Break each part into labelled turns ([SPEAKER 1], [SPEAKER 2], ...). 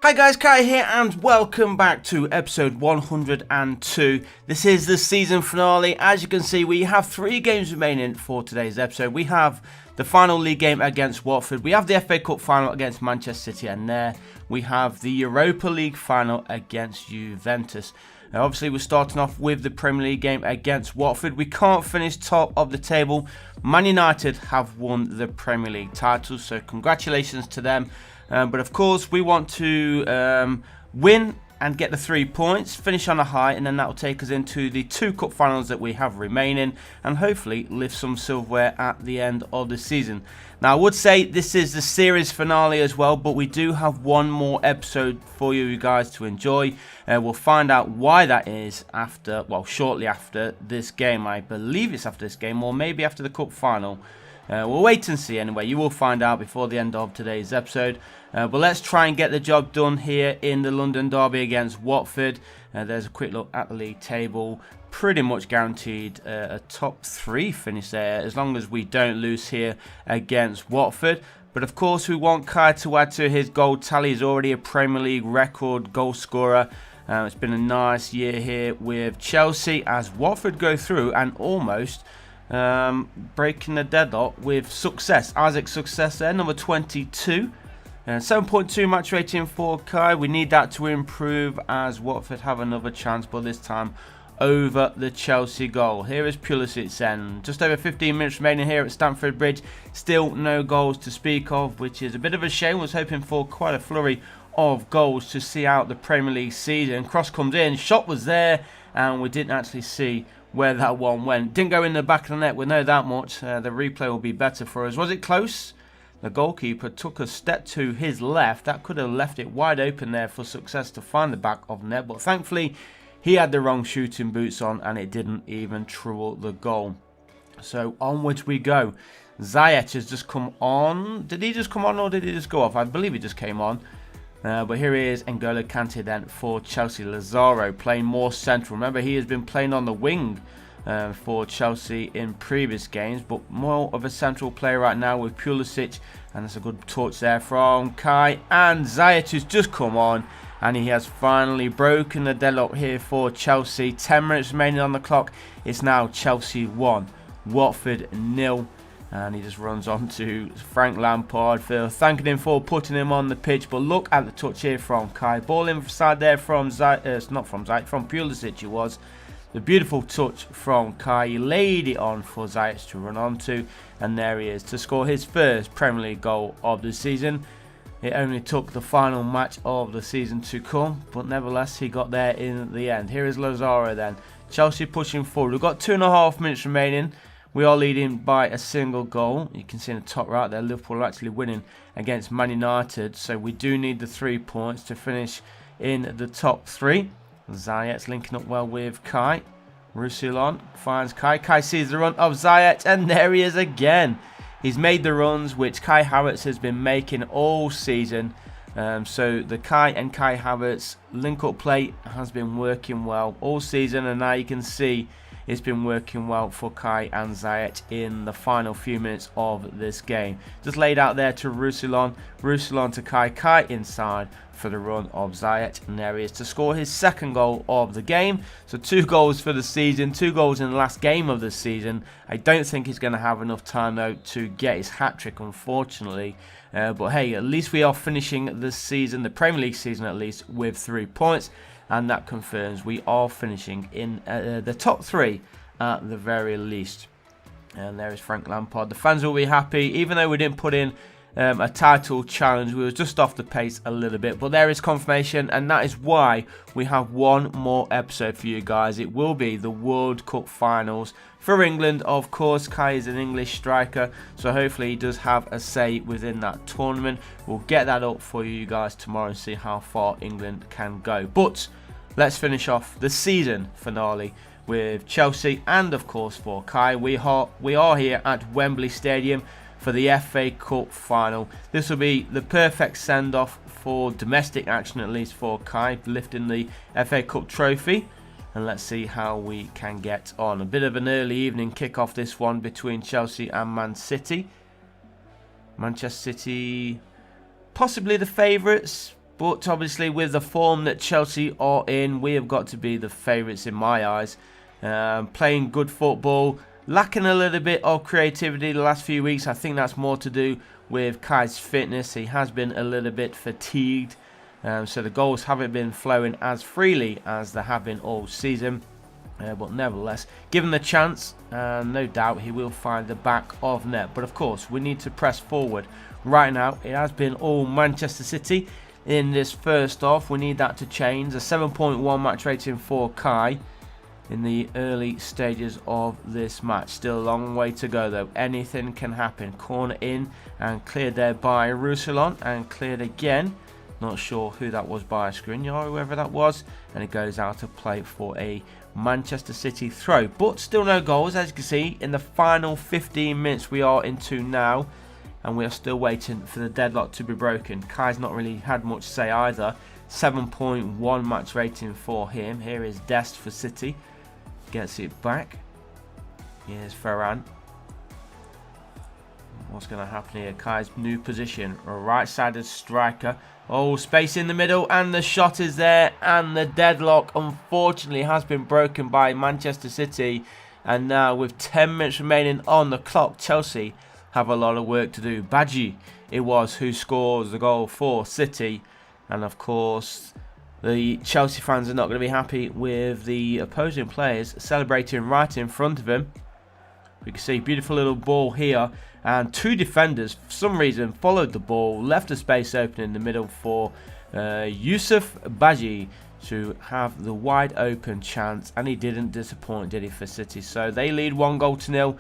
[SPEAKER 1] Hi guys, Kai here and welcome back to episode 102. This is the season finale. As you can see, we have 3 games remaining for today's episode. We have the final league game against Watford, we have the FA Cup final against Manchester City, and there we have the Europa League final against Juventus. Now, obviously we're starting off with the Premier League game against Watford. We can't finish top of the table. Man United have won the Premier League title, so congratulations to them. But of course we want to win and get the 3 points, finish on a high, and then that will take us into the 2 cup finals that we have remaining, and hopefully lift some silverware at the end of the season. Now I would say this is the series finale as well, but we do have one more episode for you guys to enjoy. We'll find out why that is after, well, shortly after this game. I believe it's after this game, or maybe after the cup final. We'll wait and see anyway. You will find out before the end of today's episode. But let's try and get the job done here in the London derby against Watford. There's a quick look at the league table. Pretty much guaranteed a top 3 finish there, as long as we don't lose here against Watford. But of course we want Kai to add to his goal tally. He's already a Premier League record goal scorer. It's been a nice year here with Chelsea as Watford go through and almost breaking the deadlock with success. Isaac's success there, number 22. 7.2 match rating for Kai. We need that to improve as Watford have another chance, but this time over the Chelsea goal. Here is Pulisic then. Just over 15 minutes remaining here at Stamford Bridge. Still no goals to speak of, which is a bit of a shame. I was hoping for quite a flurry of goals to see out the Premier League season. Cross comes in, shot was there, and we didn't actually see where that one went. Didn't go in the back of the net, we know that much. The replay will be better for us. Was it close? The goalkeeper took a step to his left. That could have left it wide open there for success to find the back of the net, but thankfully he had the wrong shooting boots on and it didn't even trouble the goal. So onwards we go. Ziyech has just come on. Did he just come on or did he just go off? I believe he just came on. But here he is, N'Golo Kante then for Chelsea. Lazaro playing more central. Remember, he has been playing on the wing for Chelsea in previous games, but more of a central player right now with Pulisic. And that's a good touch there from Kai. And Ziyech has just come on, and he has finally broken the deadlock here for Chelsea. 10 minutes remaining on the clock. It's now Chelsea 1, Watford 0. And he just runs on to Frank Lampard for thanking him for putting him on the pitch. But look at the touch here from Kai. Ball inside there from from Pulisic it was. The beautiful touch from Kai. He laid it on for Ziyech to run onto. And there he is to score his first Premier League goal of the season. It only took the final match of the season to come, but nevertheless he got there in the end. Here is Lazaro then. Chelsea pushing forward. We've got 2.5 minutes remaining. We are leading by a single goal. You can see in the top right there, Liverpool are actually winning against Man United. So we do need the 3 points to finish in the top 3. Ziyech linking up well with Kai. Roussillon finds Kai. Kai sees the run of Ziyech, and there he is again. He's made the runs which Kai Havertz has been making all season. So the Kai and Kai Havertz link-up play has been working well all season, and now you can see it's been working well for Kai and Ziyech in the final few minutes of this game. Just laid out there to Roussillon. Roussillon to Kai. Kai inside for the run of Ziyech. And there he is to score his second goal of the game. So 2 goals for the season. 2 goals in the last game of the season. I don't think he's going to have enough time though to get his hat-trick, unfortunately. But hey, at least we are finishing the season, the Premier League season at least, with 3 points. And that confirms we are finishing in the top 3 at the very least. And there is Frank Lampard. The fans will be happy, even though we didn't put in a title challenge. We were just off the pace a little bit, but there is confirmation, and that is why we have one more episode for you guys. It will be the World Cup finals for England. Of course, Kai is an English striker, so hopefully he does have a say within that tournament. We'll get that up for you guys tomorrow and see how far England can go. But let's finish off the season finale with Chelsea, and of course for Kai, we are here at Wembley Stadium for the FA Cup final. This will be the perfect send-off for domestic action, at least for Kai, lifting the FA Cup trophy. And let's see how we can get on. A bit of an early evening kick-off this one between Chelsea and Man City. Manchester City, possibly the favourites. But obviously with the form that Chelsea are in, we have got to be the favourites in my eyes. Playing good football, lacking a little bit of creativity the last few weeks. I think that's more to do with Kai's fitness. He has been a little bit fatigued. So the goals haven't been flowing as freely as they have been all season. But nevertheless, given the chance, no doubt he will find the back of net. But of course, we need to press forward. Right now, it has been all Manchester City in this first half. We need that to change. A 7.1 match rating for Kai in the early stages of this match. Still a long way to go though. Anything can happen. Corner in and cleared there by Roussillon and cleared again. Not sure who that was by Skriniar, whoever that was. And it goes out of play for a Manchester City throw. But still no goals, as you can see. In the final 15 minutes we are into now. And we are still waiting for the deadlock to be broken. Kai's not really had much say either. 7.1 match rating for him. Here is Dest for City. Gets it back. Here's Ferran. What's going to happen here? Kai's new position. A right-sided striker. Oh, space in the middle. And the shot is there. And the deadlock, unfortunately, has been broken by Manchester City. And now, with 10 minutes remaining on the clock, Chelsea have a lot of work to do. Badji, it was who scores the goal for City. And, of course, the Chelsea fans are not going to be happy with the opposing players celebrating right in front of him. We can see beautiful little ball here, and two defenders for some reason followed the ball, left a space open in the middle for Yusuf Badji to have the wide open chance, and he didn't disappoint, did he, for City? So they lead 1-0.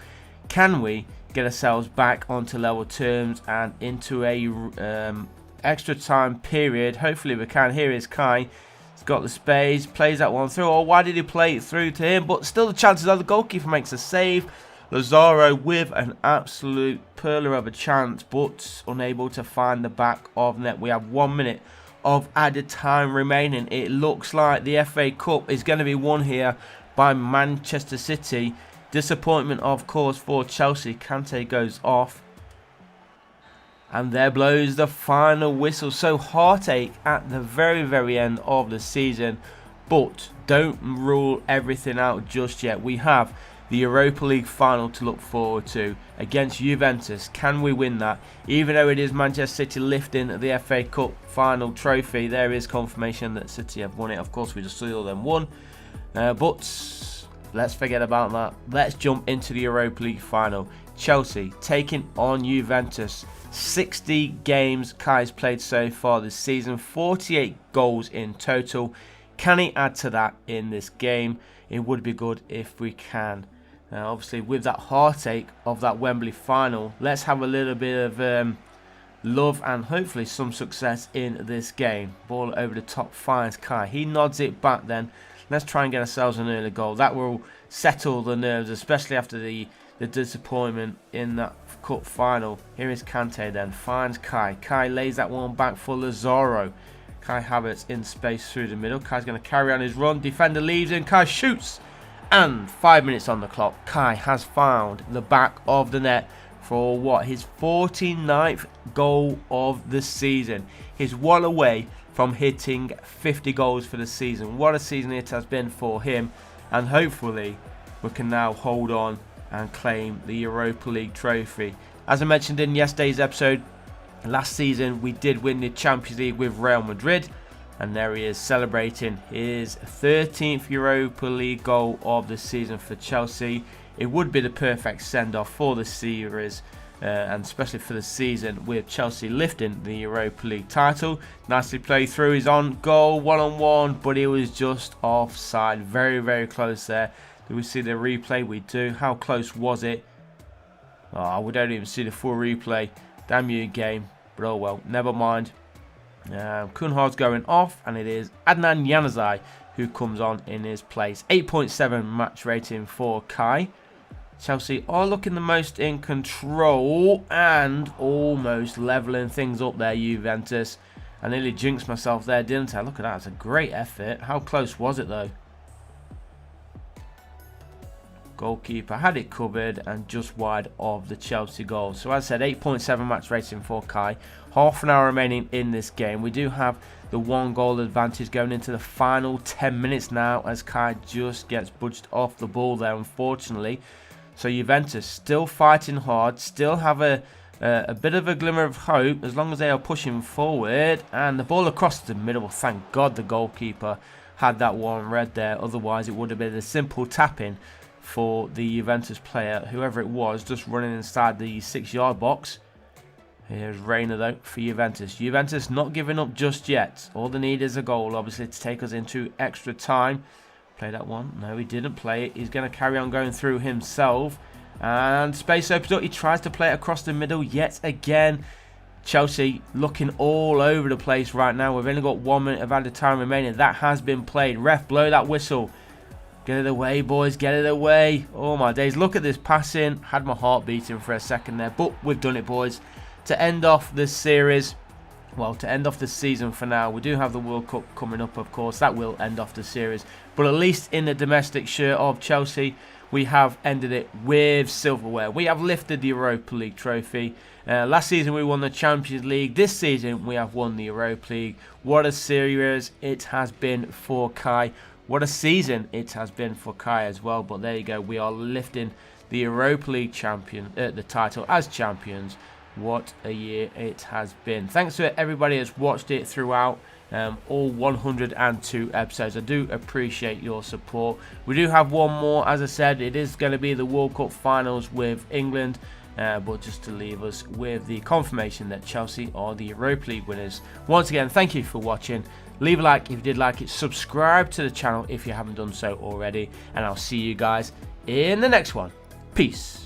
[SPEAKER 1] Can we get ourselves back onto level terms and into a extra time period? Hopefully we can. Here is Kai. He's got the space, plays that one through. Or why did he play it through to him? But still the chances are the goalkeeper makes a save. Lazaro with an absolute perler of a chance, but unable to find the back of net. We have 1 minute of added time remaining. It looks like the FA Cup is going to be won here by Manchester City. Disappointment, of course, for Chelsea. Kante goes off. And there blows the final whistle. So heartache at the very, very end of the season. But don't rule everything out just yet. We have the Europa League final to look forward to against Juventus. Can we win that? Even though it is Manchester City lifting the FA Cup final trophy, there is confirmation that City have won it. Of course, we just saw them won. But let's forget about that. Let's jump into the Europa League final. Chelsea taking on Juventus. 60 games Kai's played so far this season. 48 goals in total. Can he add to that in this game? It would be good if we can. Obviously, with that heartache of that Wembley final, let's have a little bit of love and hopefully some success in this game. Ball over the top, finds Kai. He nods it back then. Let's try and get ourselves an early goal. That will settle the nerves, especially after the disappointment in that cup final. Here is Kante then, finds Kai. Kai lays that one back for Lazaro. Kai Havertz in space through the middle. Kai's going to carry on his run. Defender leaves him. Kai shoots. And 5 minutes on the clock. Kai has found the back of the net for what? His 49th goal of the season. He's one away from hitting 50 goals for the season. What a season it has been for him. And hopefully we can now hold on and claim the Europa League trophy. As I mentioned in yesterday's episode, last season we did win the Champions League with Real Madrid, and there he is celebrating his 13th Europa League goal of the season for Chelsea. It would be the perfect send-off for the series, and especially for the season, with Chelsea lifting the Europa League title. Nicely played through, he's on goal, one-on-one, but he was just offside. Very, very close there. Do we see the replay? We do. How close was it? Oh, we don't even see the full replay. Damn you, game. But oh well, never mind. Kunhar's going off, and it is Adnan Januzaj who comes on in his place. 8.7 match rating for Kai. Chelsea are looking the most in control and almost levelling things up there, Juventus. I nearly jinxed myself there, didn't I? Look at that. It's a great effort. How close was it, though? Goalkeeper had it covered and just wide of the Chelsea goal. So as I said, 8.7 match rating for Kai. Half an hour remaining in this game. We do have the 1 goal advantage going into the final 10 minutes now, as Kai just gets budged off the ball there, unfortunately. So Juventus still fighting hard, still have a bit of a glimmer of hope as long as they are pushing forward. And the ball across the middle. Thank God the goalkeeper had that one red there. Otherwise, it would have been a simple tap-in for the Juventus player, whoever it was, just running inside the 6-yard box. Here's Reina though for Juventus. Juventus not giving up just yet. All they need is a goal, obviously, to take us into extra time. Play that one. No, he didn't play it. He's going to carry on going through himself. And space opens up. He tries to play it across the middle yet again. Chelsea looking all over the place right now. We've only got 1 minute of added time remaining. That has been played. Ref, blow that whistle. Get it away, boys. Get it away. Oh, my days. Look at this passing. Had my heart beating for a second there. But we've done it, boys. To end off this series, well, to end off the season for now, we do have the World Cup coming up, of course. That will end off the series. But at least in the domestic shirt of Chelsea, we have ended it with silverware. We have lifted the Europa League trophy. Last season, we won the Champions League. This season, we have won the Europa League. What a series it has been for Kai. What a season it has been for Kai as well. But there you go. We are lifting the Europa League the title as champions. What a year it has been. Thanks to everybody that's watched it throughout all 102 episodes. I do appreciate your support. We do have one more. As I said, it is going to be the World Cup finals with England. But just to leave us with the confirmation that Chelsea are the Europa League winners. Once again, thank you for watching. Leave a like if you did like it. Subscribe to the channel if you haven't done so already. And I'll see you guys in the next one. Peace.